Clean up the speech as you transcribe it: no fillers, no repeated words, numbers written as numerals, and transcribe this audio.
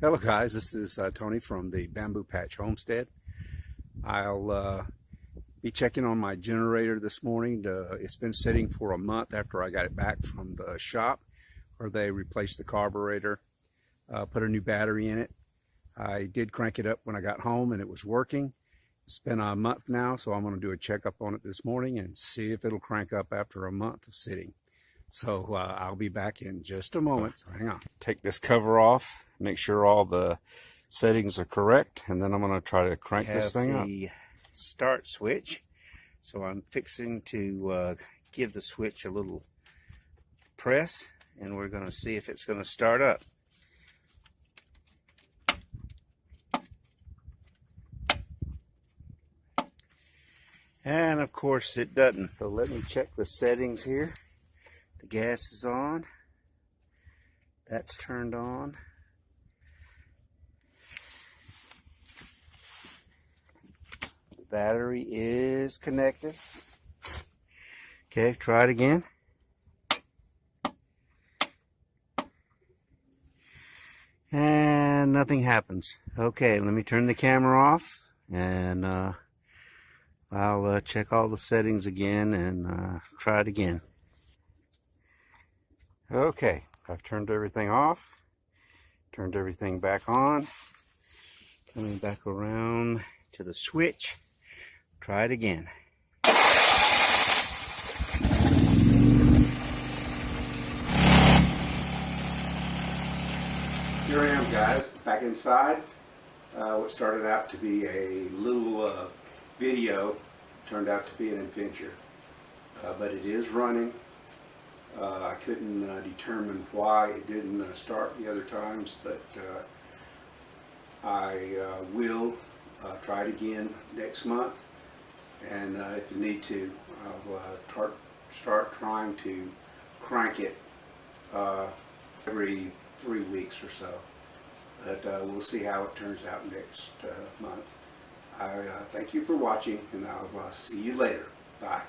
Hello guys, this is Tony from the Bamboo Patch Homestead. I'll be checking on my generator this morning. It's been sitting for a month after I got it back from the shop where they replaced the carburetor, put a new battery in it. I did crank it up when I got home and it was working. It's been a month now, so I'm going to do a checkup on it this morning and see if it'll crank up after a month of sitting. So I'll be back in just a moment, so hang on. Take this cover off, make sure all the settings are correct, and then I'm going to try to crank this thing up. The start switch, so I'm fixing to give the switch a little press, and we're going to see if it's going to start up. And of course it doesn't, so let me check the settings here. The gas is on, that's turned on. The battery is connected. Okay, try it again. And nothing happens. Okay, let me turn the camera off and I'll check all the settings again and try it again. Okay, I've turned everything off, turned everything back on, coming back around to the switch, try it again. Here I am, guys, back inside. What started out to be a little video turned out to be an adventure, but it is running. I couldn't determine why it didn't start the other times, but I will try it again next month, and if you need to, I'll start trying to crank it every 3 weeks or so, but we'll see how it turns out next month. I thank you for watching, and I'll see you later. Bye.